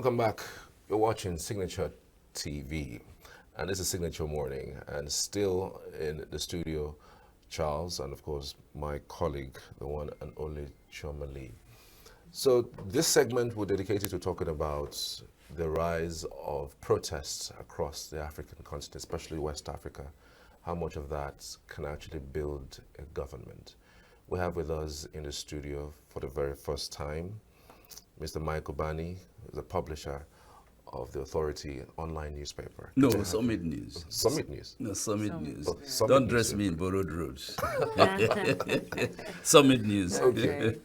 Welcome back. You're watching Signature TV, and this is Signature Morning, and still in the studio, Charles, and of course, my colleague, the one and only Chioma Lee. So this segment we're dedicated to talking about the rise of protests across the African continent, especially West Africa, how much of that can actually build a government. We have with us in the studio for the very first time Mr. Michael Bani, the publisher of the Authority online newspaper. No, Summit News. Summit News. No, Summit News. Oh, Summit Don't News, dress yeah. me in borrowed robes. Summit News. Okay.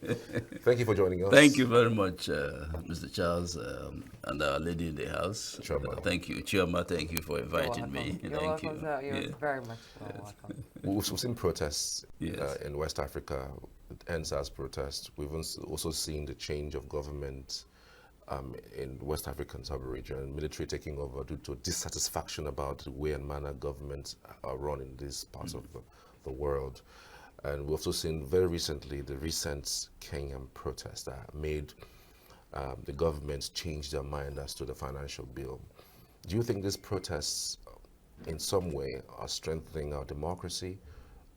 Thank you for joining us. Thank you very much, Mr. Charles, and our lady in the house. Chioma. Thank you, Chioma. Thank you for inviting me. You're Thank welcome, you. sir. You're Yeah. very much welcome. We've seen protests Yes. in West Africa, NSAS protests. We've also seen the change of government in West African sub-region, military taking over due to dissatisfaction about the way and manner governments are run in these parts of the world. And we've also seen very recently the recent Kenyan protests that made the government change their mind as to the financial bill. Do you think these protests in some way are strengthening our democracy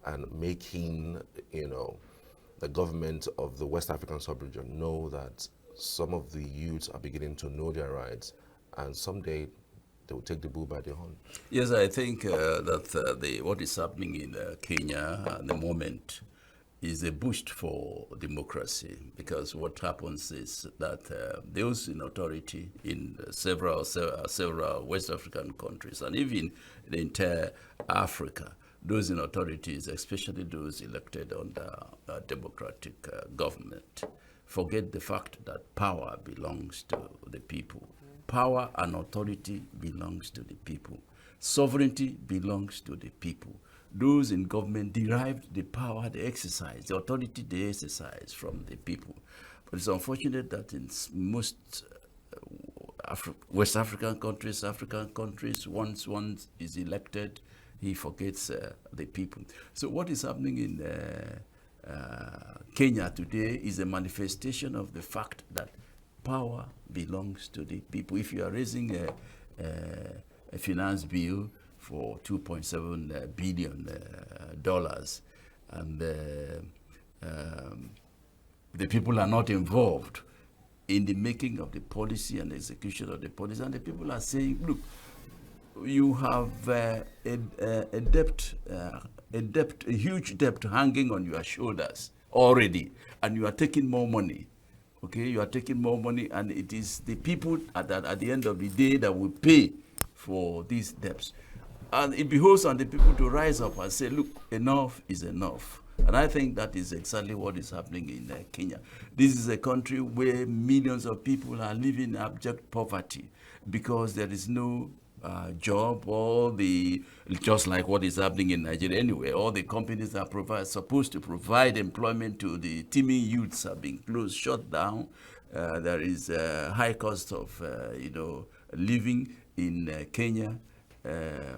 and making, the government of the West African sub-region know that some of the youths are beginning to know their rights, and someday they will take the bull by the horn? Yes, I think that what is happening in Kenya at the moment is a boost for democracy, because what happens is that those in authority in several West African countries, and even the entire Africa, those in authorities, especially those elected under democratic government, forget the fact that power belongs to the people. Power and authority belongs to the people. Sovereignty belongs to the people. Those in government derived the power they exercise, the authority they exercise from the people. But it's unfortunate that in most West African countries, once one is elected, he forgets the people. So what is happening in Kenya today is a manifestation of the fact that power belongs to the people. If you are raising a finance bill for $2.7 billion and the people are not involved in the making of the policy and execution of the policy, and the people are saying, look, you have a huge debt hanging on your shoulders already, and you are taking more money. Okay, you are taking more money, and it is the people at the end of the day that will pay for these debts. And it behoves on the people to rise up and say, look, enough is enough. And I think that is exactly what is happening in Kenya. This is a country where millions of people are living in abject poverty because there is no job, just like what is happening in Nigeria anyway. All the companies that are supposed to provide employment to the teeming youths are being closed, shut down. There is a high cost of living in Kenya.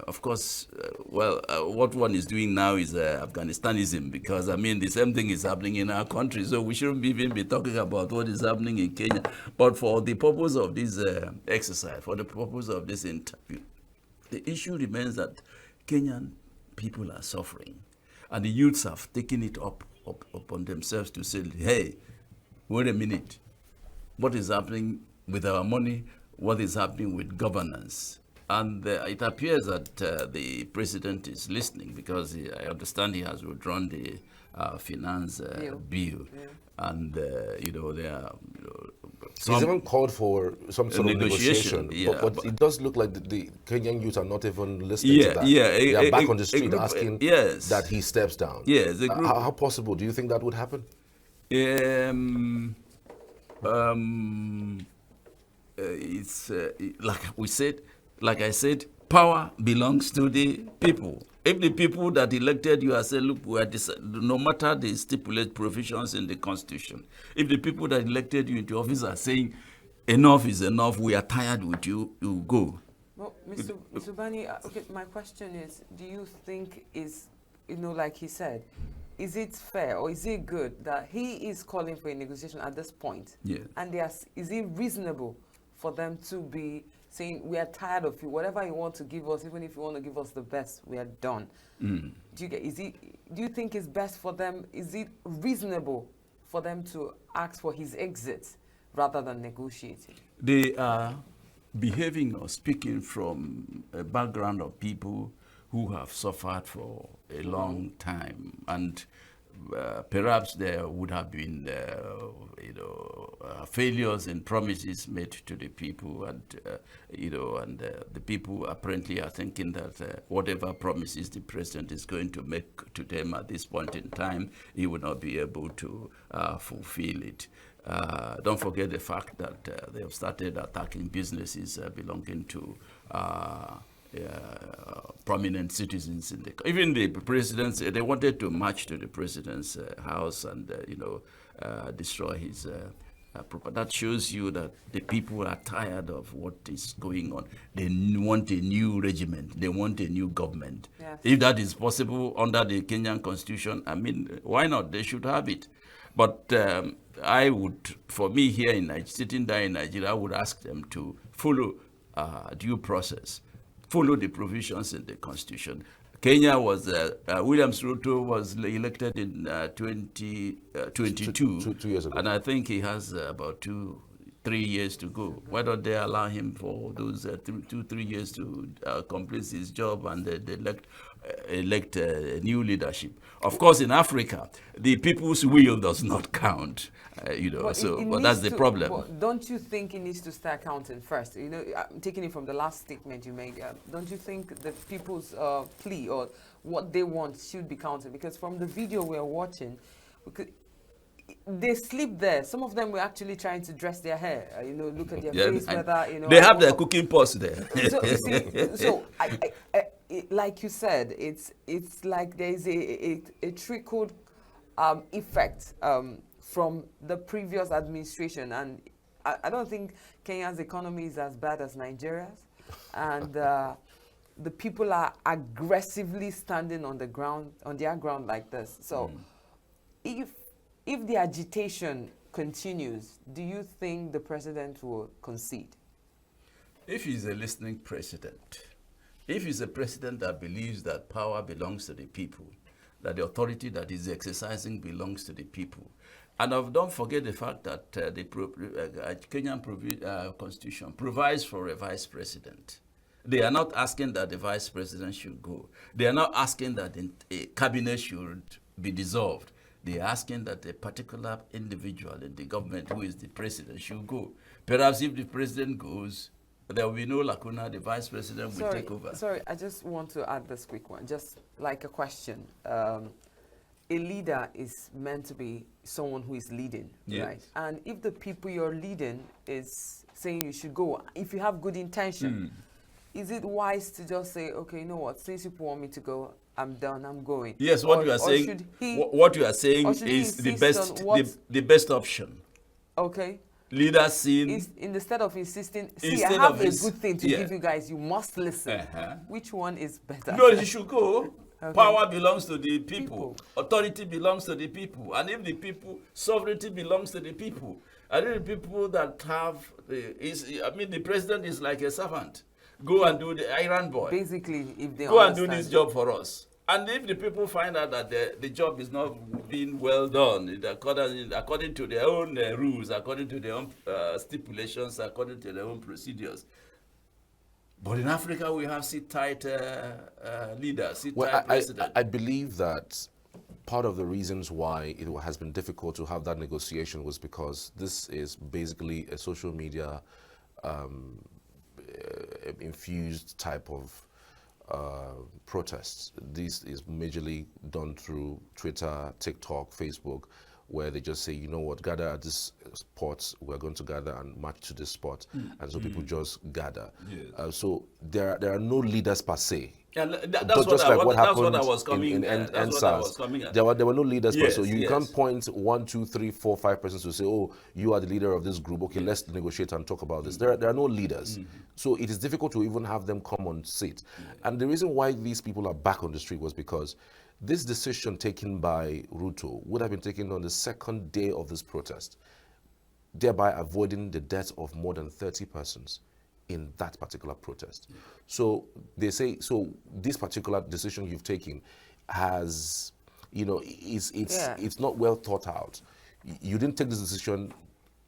Of course, what one is doing now is Afghanistanism, because the same thing is happening in our country, so we shouldn't even be talking about what is happening in Kenya. But for the purpose of this exercise, for the purpose of this interview, the issue remains that Kenyan people are suffering, and the youths have taken it upon themselves to say, hey, wait a minute, what is happening with our money? What is happening with governance? And it appears that the president is listening, because I understand he has withdrawn the finance bill. Yeah. And, there are... He's even called for some sort of negotiation. Yeah, but it does look like the Kenyan youth are not even listening to that. They are back on the street asking that he steps down. Yes. How possible? Do you think that would happen? It's like I said, power belongs to the people. If the people that elected you are saying, look, no matter the stipulated provisions in the Constitution, if the people that elected you into office are saying, enough is enough, we are tired with you, you go. Well, Mr. Bani, okay, my question is, do you think like he said, is it fair or is it good that he is calling for a negotiation at this point? Yeah. And is it reasonable for them to be saying, we are tired of you, whatever you want to give us, even if you want to give us the best, we are done? Do you think it's best for them, is it reasonable for them to ask for his exit rather than negotiating? They are behaving or speaking from a background of people who have suffered for a long time, and perhaps there would have been, failures and promises made to the people, and the people apparently are thinking that whatever promises the president is going to make to them at this point in time, he will not be able to fulfill it. Don't forget the fact that they have started attacking businesses belonging to prominent citizens in the even the presidents. They wanted to march to the president's house and destroy his property. That shows you that the people are tired of what is going on. They want a new regiment. They want a new government. Yes. If that is possible under the Kenyan constitution, I mean, why not? They should have it. But I would, for me here sitting there in Nigeria, I would ask them to follow due process, follow the provisions in the constitution. Kenya was, Williams Ruto was elected in 2022. Two years ago. And I think he has about 2-3 years to go. Why don't they allow him for those 2-3 years to complete his job and they elect new leadership? Of course, in Africa, the people's will does not count, but that's the problem. But don't you think it needs to start counting first? I'm taking it from the last statement you made. Don't you think the people's plea or what they want should be counted? Because from the video we're watching, they sleep there. Some of them were actually trying to dress their hair. Look at their face, whether they have their cooking pots there. So, you see, so like you said, it's like there's a trickled effect from the previous administration, and I don't think Kenya's economy is as bad as Nigeria's, and the people are aggressively standing on their ground like this. So, if the agitation continues, do you think the president will concede? If he's a listening president, if he's a president that believes that power belongs to the people, that the authority that he's exercising belongs to the people, and don't forget the fact that the Kenyan constitution provides for a vice president. They are not asking that the vice president should go. They are not asking that a cabinet should be dissolved. They are asking that a particular individual in the government who is the president should go. Perhaps if the president goes, there will be no lacuna, the vice president will take over. Sorry, I just want to add this quick one, just like a question. A leader is meant to be someone who is leading, yes, right? And if the people you're leading is saying you should go, if you have good intention, is it wise to just say, okay, you know what, since people want me to go, I'm done, I'm going? Yes, what you are saying, what you are saying is the best option. Okay. Leaders seen instead of insisting, see, I have a good thing to give you guys, you must listen. Which one is better? No, you should go. Okay. Power belongs to the people. Authority belongs to the people. And if the people, sovereignty belongs to the people. And if the people that have, the president is like a servant. Go and do the iron boy. Basically, if they go and do this job for us. And if the people find out that the job is not being well done, according to their own rules, according to their own stipulations, according to their own procedures. But in Africa, we have sit-tight leaders, sit-tight presidents. I believe that part of the reasons why it has been difficult to have that negotiation was because this is basically a social media infused type of protests. This is majorly done through Twitter, TikTok, Facebook, where they just say, you know what, gather at this spot, we're going to gather and march to this spot. And so people just gather. Yes. So there are no leaders per se. Yeah, that's what I was coming at. There were no leaders, yes, so you can't point 1, 2, 3, 4, 5 persons to say, oh, you are the leader of this group. Okay, let's negotiate and talk about this. There are no leaders. So it is difficult to even have them come on seat. And the reason why these people are back on the street was because this decision taken by Ruto would have been taken on the second day of this protest. thereby avoiding the death of more than 30 persons in that particular protest. So they say, so this particular decision you've taken has, Yeah. it's not well thought out. You didn't take this decision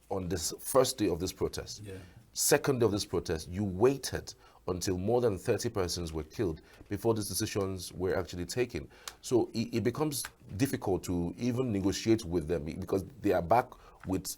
on this first day of this protest. Yeah. Second day of this protest, you waited until more than 30 persons were killed before these decisions were actually taken. So it becomes difficult to even negotiate with them because they are back with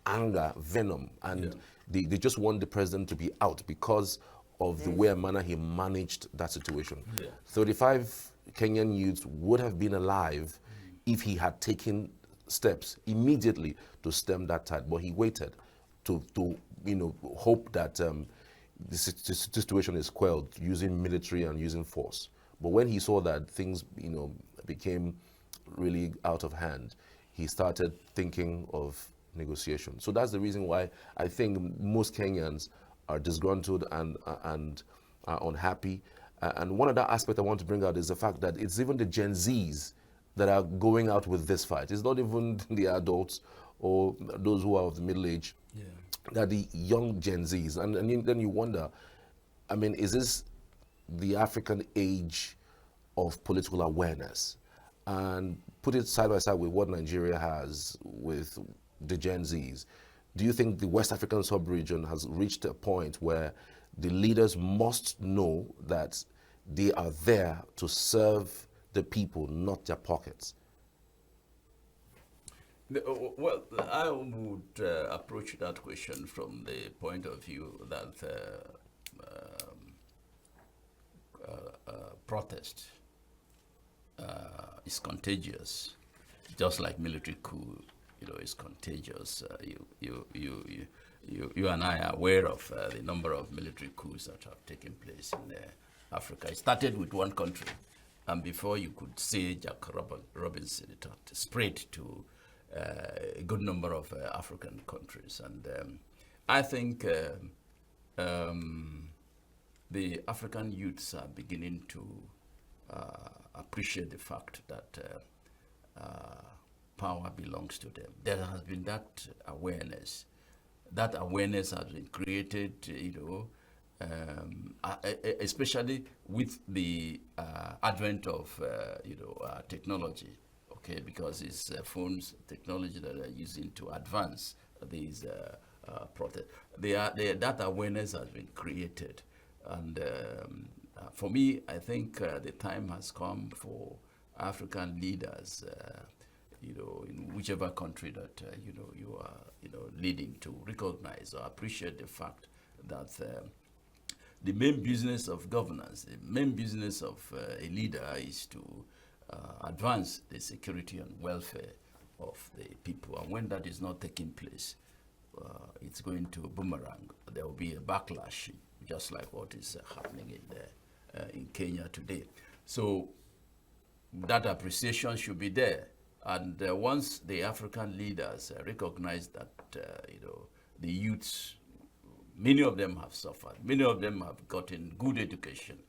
anger, venom, and they just want the president to be out because of the way and manner he managed that situation. 35 Kenyan youths would have been alive if he had taken steps immediately to stem that tide, but he waited to hope that the situation is quelled using military and using force. But when he saw that things became really out of hand, he started thinking of negotiation. So that's the reason why I think most Kenyans are disgruntled and are unhappy. And one other aspect I want to bring out is the fact that it's even the Gen Zs that are going out with this fight. It's not even the adults or those who are of the middle age. Yeah. They're the young Gen Zs. And then you wonder, I mean, is this the African age of political awareness? And put it side by side with what Nigeria has with the Gen Zs. Do you think the West African sub-region has reached a point where the leaders must know that they are there to serve the people, not their pockets? Well, I would approach that question from the point of view that protest is contagious, just like military coup, is contagious. You and I are aware of the number of military coups that have taken place in Africa. It started with one country, and before you could say Jack Robinson, it had spread to a good number of African countries. And I think the African youths are beginning to appreciate the fact that power belongs to them. There has been that awareness. That awareness has been created, especially with the advent of, technology. Okay, because it's phones, technology that are using to advance these protests. That awareness has been created. And for me, I think the time has come for African leaders, in whichever country that you are, leading, to recognize or appreciate the fact that the main business of governance, the main business of a leader is to advance the security and welfare of the people. And when that is not taking place, it's going to boomerang. There will be a backlash, just like what is happening in Kenya today. So that appreciation should be there. And once the African leaders recognize that, the youths, many of them have suffered. Many of them have gotten good education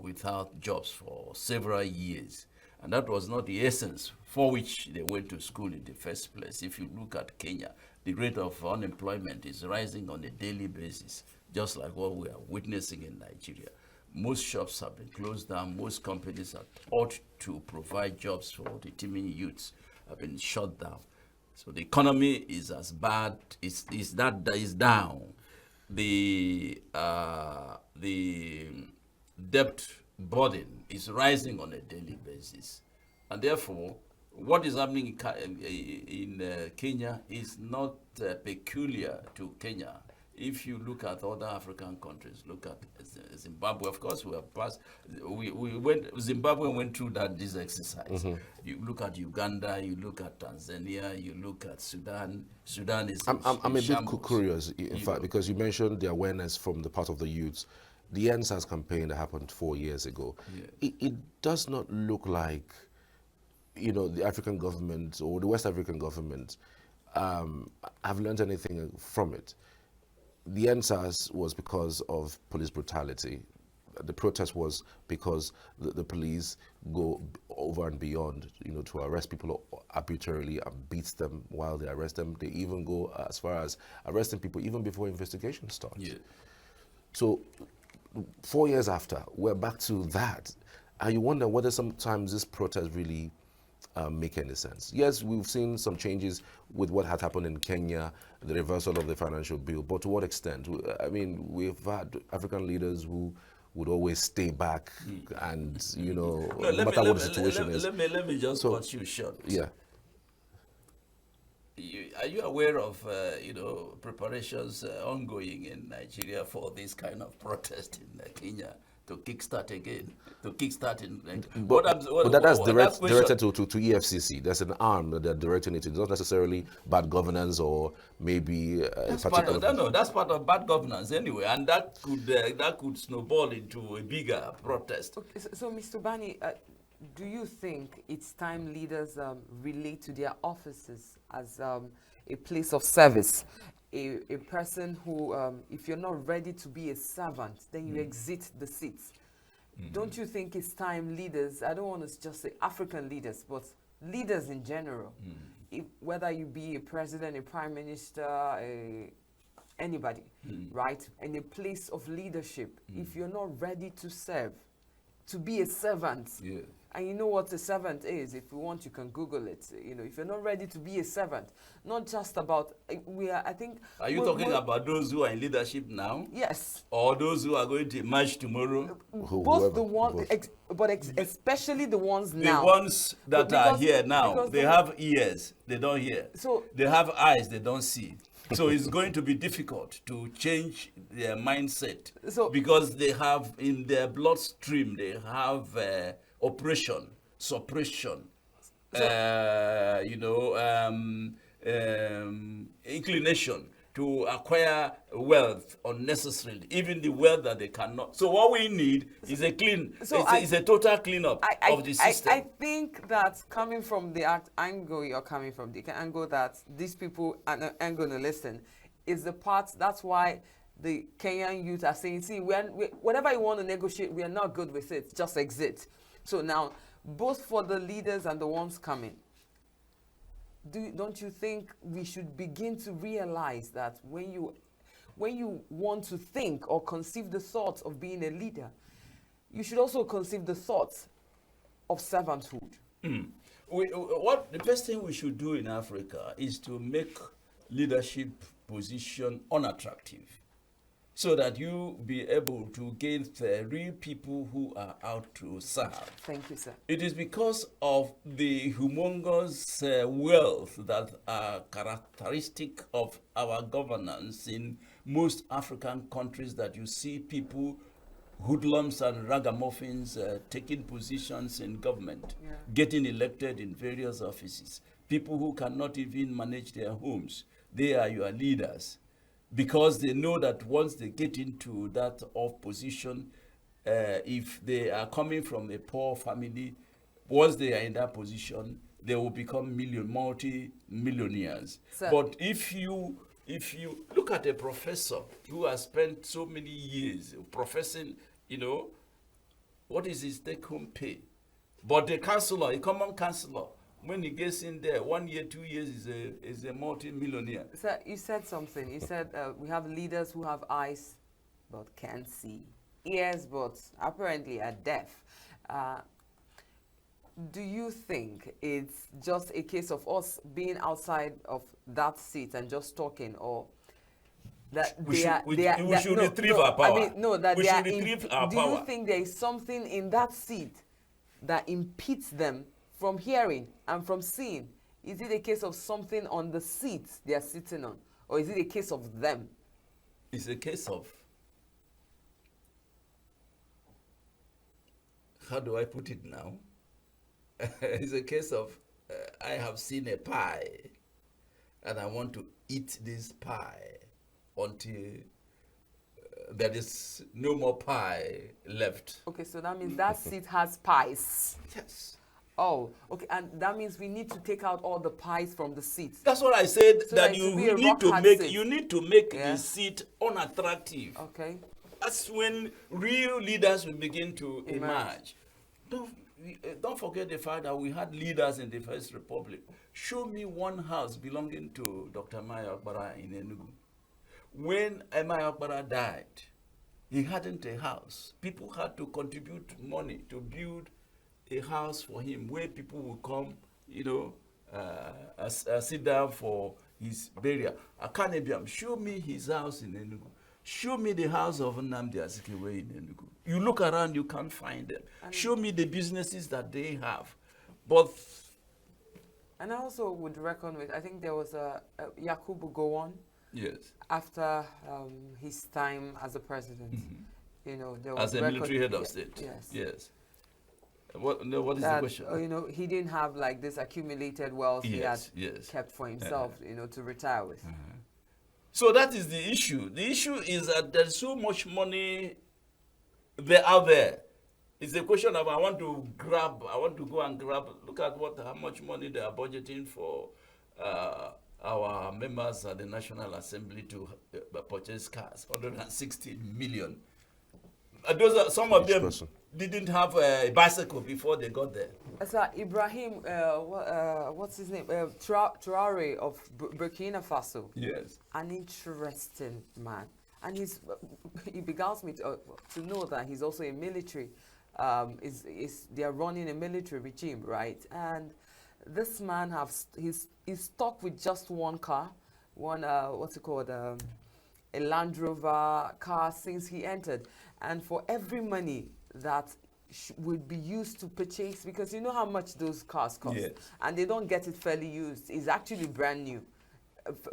without jobs for several years. And that was not the essence for which they went to school in the first place. If you look at Kenya, the rate of unemployment is rising on a daily basis, just like what we are witnessing in Nigeria. Most shops have been closed down. Most companies that ought to provide jobs for the teeming youths have been shut down. So the economy is as bad, is down. The debt burden is rising on a daily basis. And therefore, what is happening in Kenya is not peculiar to Kenya. If you look at other African countries, look at Zimbabwe. Of course, Zimbabwe went through this exercise. You look at Uganda, you look at Tanzania, you look at Sudan. Sudan is I'm a bit shambles. curious, in fact, because you mentioned the awareness from the part of the youths. The NSAS campaign that happened 4 years ago, it does not look like, the African government or the West African government have learned anything from it. The NSAS was because of police brutality. The protest was because the police go over and beyond, to arrest people arbitrarily and beat them while they arrest them. They even go as far as arresting people even before investigation starts. Yeah. So 4 years after, we're back to that. And you wonder whether sometimes this protest really make any sense. Yes, we've seen some changes with what had happened in Kenya, the reversal of the financial bill, but to what extent? I mean, we've had African leaders who would always stay back and, no matter what the situation is. Let me just cut you short. Yeah. Are you aware of, preparations ongoing in Nigeria for this kind of protest in Kenya to kickstart again? But that's directed to EFCC. There's an arm that they're directing it to. It's not necessarily bad governance or maybe that's part of bad governance anyway, and that could snowball into a bigger protest. Okay, so Mr. Bani, do you think it's time leaders relate to their offices as a place of service? A person who, if you're not ready to be a servant, then you exit the seats. Don't you think it's time leaders, I don't want to just say African leaders, but leaders in general, whether you be a president, a prime minister, anybody, right? In a place of leadership, if you're not ready to serve, to be a servant, and you know what a servant is, if you want, you can Google it. If you're not ready to be a servant, not just about, Are you talking about those who are in leadership now? Yes. Or those who are going to emerge tomorrow? Both the ones, especially the ones now. The ones that are here now, they have ears, they don't hear. So they have eyes, they don't see. So it's going to be difficult to change their mindset because they have in their bloodstream, they have oppression, suppression, inclination to acquire wealth unnecessarily, even the wealth that they cannot. So what we need is a total cleanup of the system. I think that coming from the angle you're coming from, the angle that these people aren't going to listen, is the part, that's why the Kenyan youth are saying, see, whatever you want to negotiate, we are not good with it, just exit. So now, both for the leaders and the ones coming, don't you think we should begin to realize that when you want to think or conceive the thoughts of being a leader, you should also conceive the thoughts of servanthood? The best thing we should do in Africa is to make leadership position unattractive, so that you be able to gain the real people who are out to serve. Thank you, sir. It is because of the humongous wealth that are characteristic of our governance in most African countries that you see people, hoodlums and ragamuffins, taking positions in government, getting elected in various offices. People who cannot even manage their homes, they are your leaders. Because they know that once they get into that off position, if they are coming from a poor family, once they are in that position, they will become multi-millionaires. But if you look at a professor who has spent so many years professing, what is his take-home pay? But the counselor, a common counselor, when he gets in there, 1 year, 2 years, is a multi-millionaire. Sir, you said something. You said we have leaders who have eyes but can't see, ears but apparently are deaf. Do you think it's just a case of us being outside of that seat and just talking, or that we should retrieve our power? Do you think there is something in that seat that impedes them from hearing and from seeing? Is it a case of something on the seat they are sitting on, or is it a case of them? It's a case of, how do I put it now? It's a case of, I have seen a pie, and I want to eat this pie until there is no more pie left. Okay, so that means that seat has pies. Yes. Oh, okay, and that means we need to take out all the pies from the seats. That's what I said, so that you need to make the seat unattractive. Okay. That's when real leaders will begin to emerge. don't forget the fact that we had leaders in the First Republic. Show me one house belonging to Dr. Maya Okpara in Enugu. When Maya Okpara died, he hadn't a house. People had to contribute money to build a house for him where people would come, sit down for his burial. Akanebiam, show me his house in Enugu. Show me the house of Nnamdi Azikiwe in Enugu. You look around, you can't find them. Show me the businesses that they have. But and I also would reckon with, I think there was a Yakubu Gowon. Yes. After his time as a president, there was as a military head of state. Yes. Yes. What is the question? He didn't have like this accumulated wealth he had kept for himself, to retire with. So that is the issue. The issue is that there's so much money out there. It's a question of I want to go and grab. Look at how much money they are budgeting for our members at the National Assembly to purchase cars, 160 million. Some of them didn't have a bicycle before they got there. Sir, Ibrahim, what's his name? Traore of Burkina Faso. Yes. An interesting man. And he begins me to know that he's also a military, they are running a military regime, right? And this man he's stuck with just one car, what's it called, a Land Rover car since he entered. And for every money that would be used to purchase, because you know how much those cars cost, yes. And they don't get it fairly used. It's actually brand new.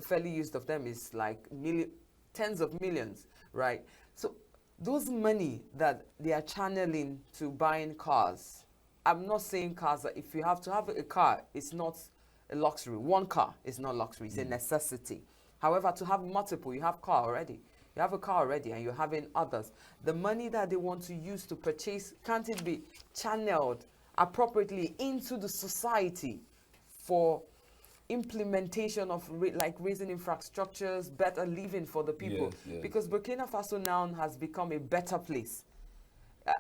Fairly used of them is like tens of millions, right? So those money that they are channeling to buying cars, I'm not saying cars that if you have to have a car, it's not a luxury. One car is not luxury, it's a necessity. However, to have multiple, you have car already. You have a car already and you're having others. The money that they want to use to purchase, can't it be channeled appropriately into the society for implementation of raising infrastructures, better living for the people? Yes, yes. Because Burkina Faso now has become a better place.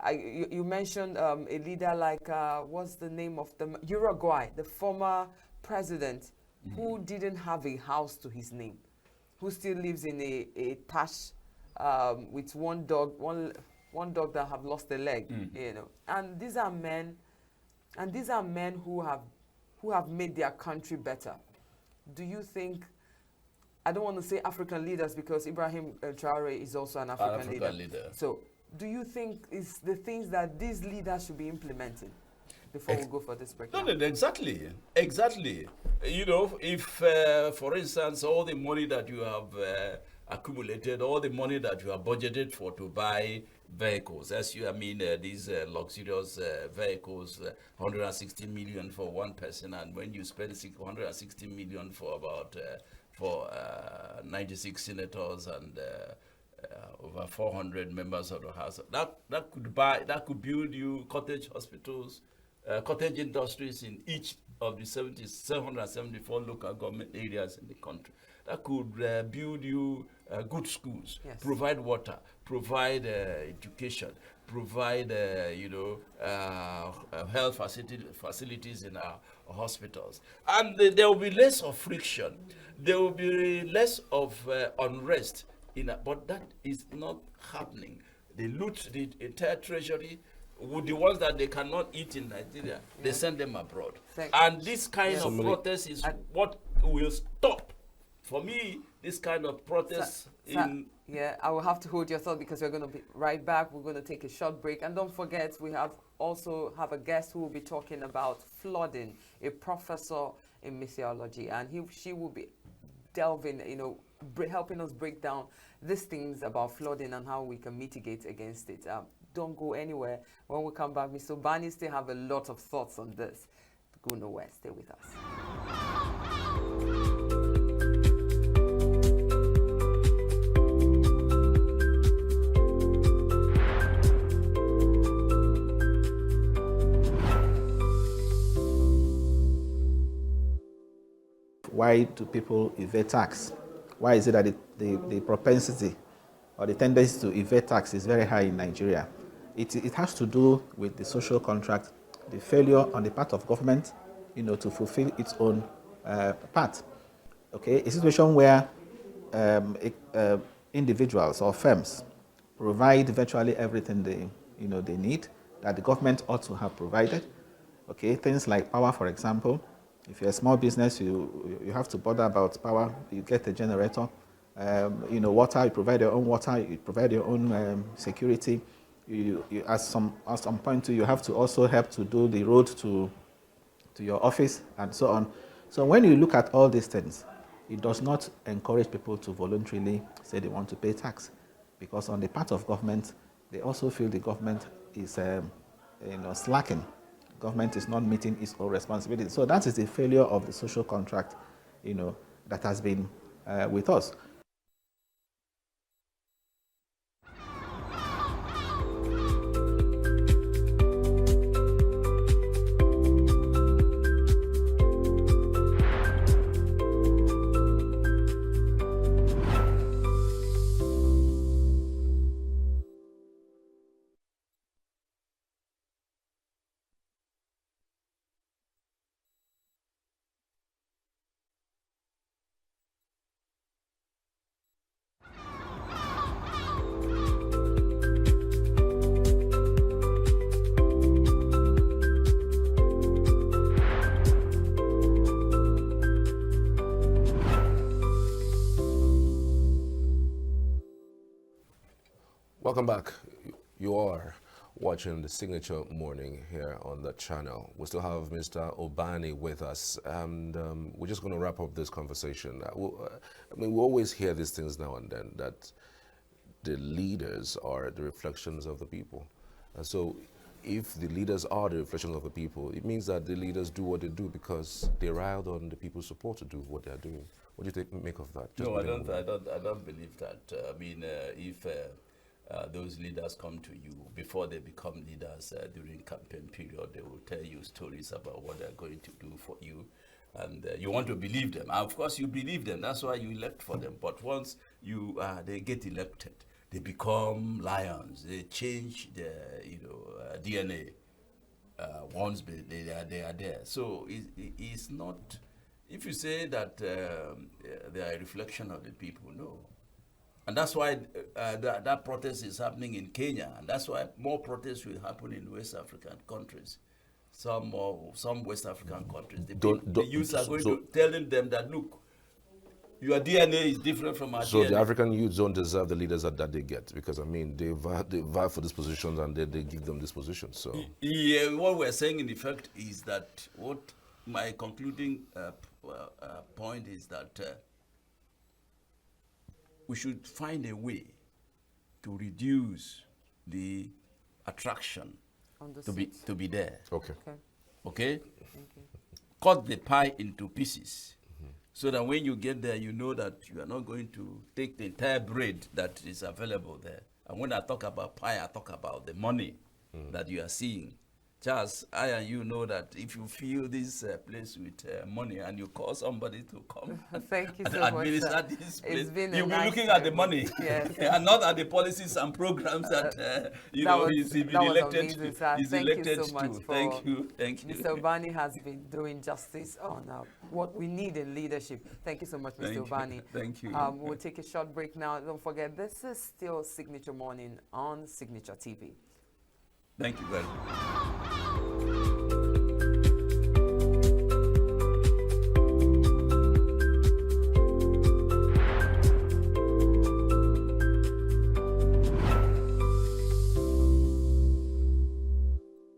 You mentioned a leader like, what's the name of the Uruguay, the former president, who didn't have a house to his name, who still lives in a tash with one dog that have lost a leg, And these are men, who have made their country better. Do you think? I don't want to say African leaders because Ibrahim Traore is also an African leader. So, do you think it's the things that these leaders should be implementing before we go for this break? No, exactly. If, for instance, all the money that you have accumulated, all the money that you have budgeted for to buy vehicles, these luxurious vehicles, 160 million for one person, and when you spend 160 million for about 96 senators and over 400 members of the House, that could build you cottage hospitals, cottage industries in each of the 774 local government areas in the country. That could build you good schools, yes. Provide water, provide education, provide health facilities in our hospitals. And there will be less of friction. There will be less of unrest. But that is not happening. They loot the entire treasury. With the ones that they cannot eat in Nigeria, they send them abroad. And this kind of protest is what will stop. For me, this kind of protest I will have to hold your thought because we're going to be right back. We're going to take a short break. And don't forget, we also have a guest who will be talking about flooding, a professor in meteorology. And she will be delving, helping us break down these things about flooding and how we can mitigate against it. Don't go anywhere. When we come back, Mr. Bani still have a lot of thoughts on this. Go nowhere. Stay with us. Why do people evade tax? Why is it that the propensity or the tendency to evade tax is very high in Nigeria? It has to do with the social contract the failure on the part of government, to fulfill its own part. Okay, a situation where individuals or firms provide virtually everything they need that the government ought to have provided. Okay, things like power, for example. If you're a small business, you have to bother about power. You get a generator. Water. You provide your own water. You provide your own security. At some point too, you have to also help to do the road to your office and so on. So when you look at all these things, it does not encourage people to voluntarily say they want to pay tax, because on the part of government, they also feel the government is slacking. Government is not meeting its own responsibilities. So that is the failure of the social contract, that has been with us. Welcome back. You are watching the Signature Morning here on the channel. We still have Mr. Obani with us, and we're just going to wrap up this conversation. We always hear these things now and then, that the leaders are the reflections of the people. And so if the leaders are the reflections of the people, it means that the leaders do what they do because they riled on the people's support to do what they're doing. What do you make of that? No, I don't believe that. If those leaders come to you before they become leaders during campaign period, they will tell you stories about what they're going to do for you, and you want to believe them. And of course, you believe them. That's why you elect for them. But once they get elected, they become lions. They change their DNA. Once they are there. So it's not. If you say that they are a reflection of the people, no. And that's why that protest is happening in Kenya, and that's why more protests will happen in West African countries. Some West African countries. The youths are going to telling them that, look, your DNA is different from our DNA. So the African youths don't deserve the leaders that they get, because they vie for these positions and they give them these positions. So yeah, what we're saying in effect is that what my concluding point is that we should find a way to reduce the attraction to be there. Okay. Okay? Cut the pie into pieces, so that when you get there, you know that you are not going to take the entire bread that is available there. And when I talk about pie, I talk about the money that you are seeing. Charles, I and you know that if you fill this place with money and you call somebody to come Thank you and so much, administer this place, you'll be looking at the money, yes. and not at the policies and programs that he's been elected to. Thank you so much to. Thank you. Mr. Obani has been doing justice on what we need in leadership. Thank you so much, Mr. Obani. Thank you. We'll take a short break now. Don't forget, this is still Signature Morning on Signature TV. Thank you very much.